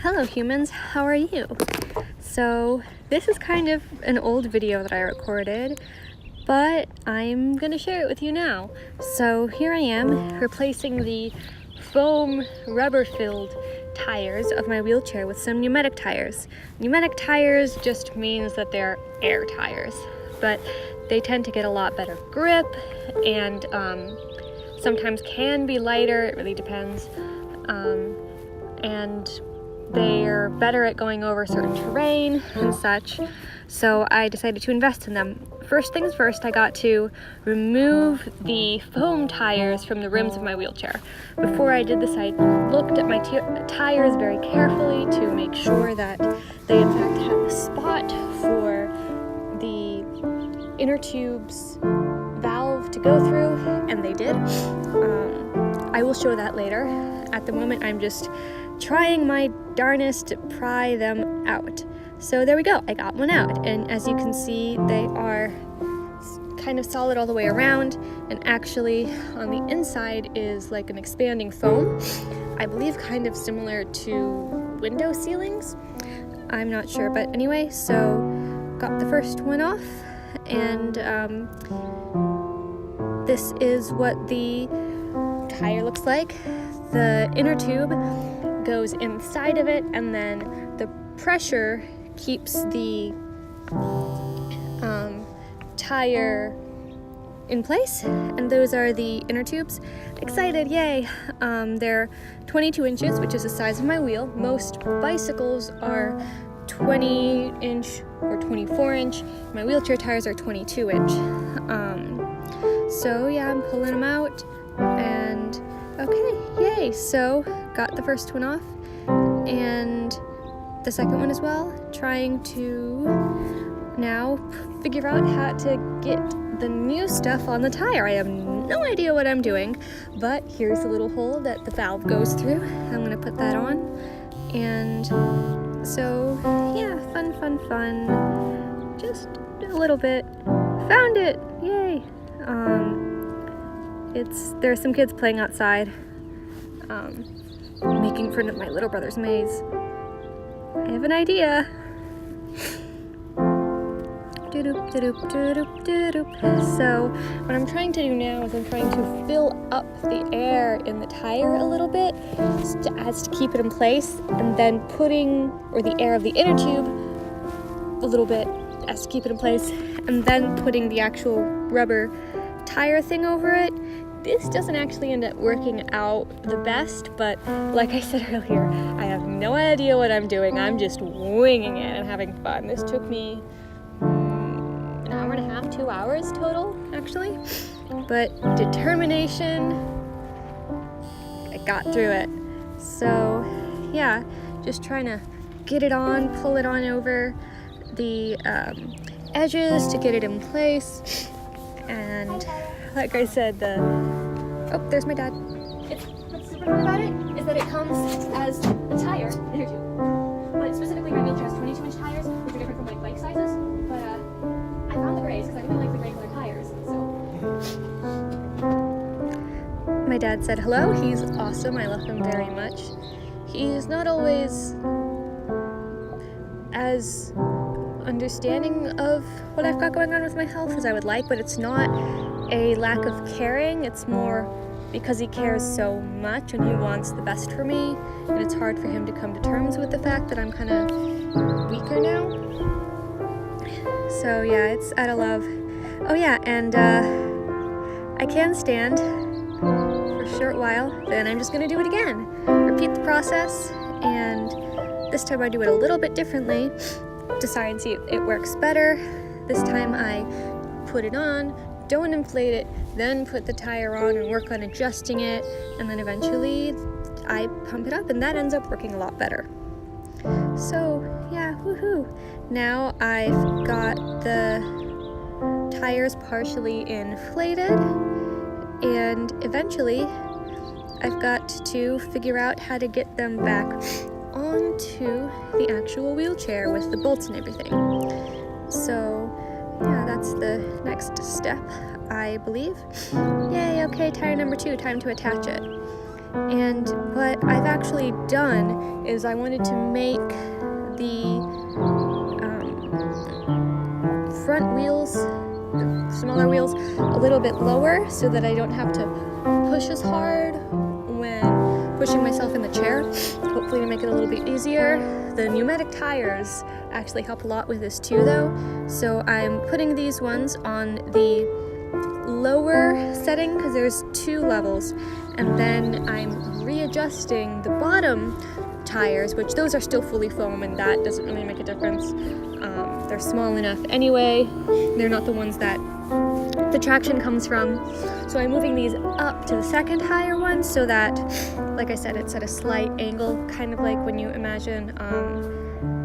Hello humans, how are you? So this is kind of an old video that I recorded, but I'm gonna share it with you now. So here I am replacing the foam rubber-filled tires of my wheelchair with some pneumatic tires. Pneumatic tires just means that they're air tires, but they tend to get a lot better grip and sometimes can be lighter, it really depends. And they're better at going over certain terrain and such, so I decided to invest in them. First things first, I got to remove the foam tires from the rims of my wheelchair. Before I did this, I looked at my tires very carefully to make sure that they in fact had the spot for the inner tube's valve to go through, and they did. I will show that later. At the moment, I'm just trying my darnest to pry them out. So there we go, I got one out, and as you can see, they are kind of solid all the way around, and actually on the inside is like an expanding foam, I believe kind of similar to window ceilings. I'm not sure, but anyway, so got the first one off, and this is what the tire looks like. The inner tube goes inside of it, and then the pressure keeps the tire in place, and those are the inner tubes. Excited, yay! They're 22 inches, which is the size of my wheel. Most bicycles are 20 inch or 24 inch. My wheelchair tires are 22 inch. So yeah, I'm pulling them out, and okay, yay! So got the first one off, and the second one as well, trying to now figure out how to get the new stuff on the tire. I have no idea what I'm doing, but here's the little hole that the valve goes through. I'm gonna put that on, and so yeah, fun. Just a little bit. Found it! Yay! There are some kids playing outside, making fun of my little brother's maze. I have an idea. So what I'm trying to do now is I'm trying to fill up the air in the tire a little bit as to keep it in place, and then or the air of the inner tube a little bit as to keep it in place, and then putting the actual rubber tire thing over it. This doesn't actually end up working out the best, but like I said earlier, I have no idea what I'm doing. I'm just winging it and having fun. This took me an hour and a half, 2 hours total, actually. But determination, I got through it. So yeah, just trying to get it on, pull it on over the edges to get it in place. And like I said, oh, there's my dad. What's super fun about it is that it comes as a tire inner tube. But specifically, my wheelchair has 22-inch tires, which are different from like bike sizes. But I found the grays because I really like the gray color tires. So my dad said hello. He's awesome. I love him very much. He's not always as understanding of what I've got going on with my health as I would like, but it's not a lack of caring. It's more because he cares so much and he wants the best for me, and it's hard for him to come to terms with the fact that I'm kind of weaker now. So yeah, it's out of love. Oh yeah, and I can stand for a short while, then I'm just gonna do it again. Repeat the process, and this time I do it a little bit differently to try and see if it works better. This time I put it on, don't inflate it, then put the tire on and work on adjusting it, and then eventually I pump it up, and that ends up working a lot better. So yeah, woohoo! Now I've got the tires partially inflated, and eventually I've got to figure out how to get them back onto the actual wheelchair with the bolts and everything. So yeah, that's the next step, I believe. Yay, okay, tire number 2, time to attach it. And what I've actually done is I wanted to make the front wheels, the smaller wheels, a little bit lower so that I don't have to push as hard when pushing myself in the chair, hopefully to make it a little bit easier. The pneumatic tires actually help a lot with this too though, so I'm putting these ones on the lower setting because there's 2 levels, and then I'm readjusting the bottom tires, which those are still fully foam and that doesn't really make a difference. They're small enough anyway, they're not the ones that the traction comes from. So I'm moving these up to the second higher one so that, like I said, it's at a slight angle, kind of like when you imagine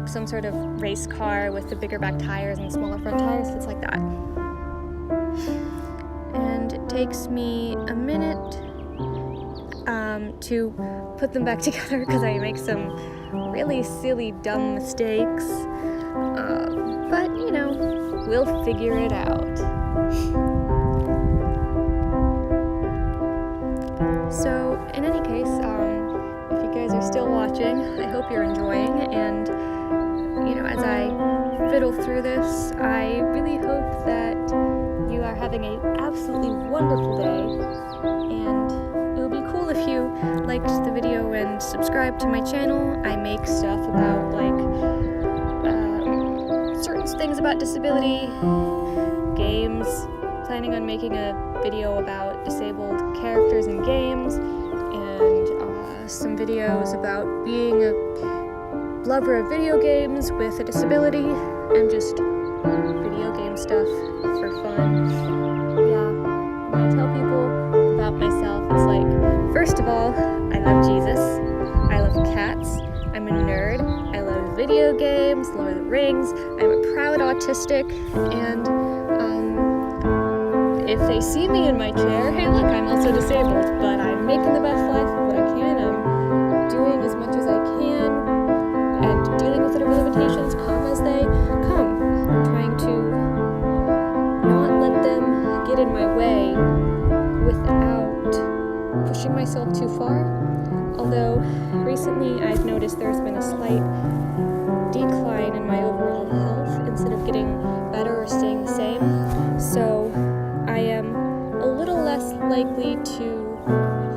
some sort of race car with the bigger back tires and smaller front tires. It's like that. And it takes me a minute to put them back together because I make some really silly, dumb mistakes. But, you know, we'll figure it out. So, in any case, if you guys are still watching, I hope you're enjoying, and, you know, as I fiddle through this, I really hope that you are having an absolutely wonderful day, and it would be cool if you liked the video and subscribed to my channel. I make stuff about, like, certain things about disability, games, planning on making a video about disabled characters in games, and some videos about being a lover of video games with a disability, and just video game stuff for fun. Yeah, when I tell people about myself, it's like, first of all, I love Jesus, I love cats, I'm a nerd, I love video games, Lord of the Rings, I'm a proud autistic, and if they see me in my chair, hey look, I'm also disabled, but I'm making the best life of what I can. I'm doing as much as I can and dealing with whatever limitations come as they come. I'm trying to not let them get in my way without pushing myself too far. Although recently I've noticed there's been a slight decline in my overall health instead of getting better or staying the same. So I am a little less likely to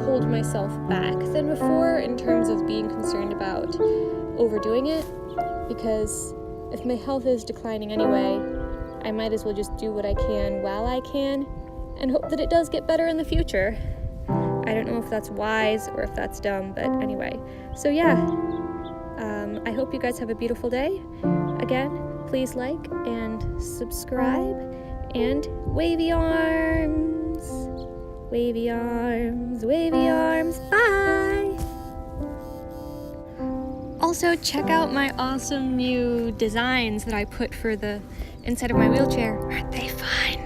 hold myself back than before in terms of being concerned about overdoing it, because if my health is declining anyway, I might as well just do what I can while I can and hope that it does get better in the future. I don't know if that's wise or if that's dumb, but anyway. So yeah, I hope you guys have a beautiful day. Again, please like and subscribe. And wavy arms, wavy arms, wavy arms, bye! Also, check out my awesome new designs that I put for the inside of my wheelchair. Aren't they fun?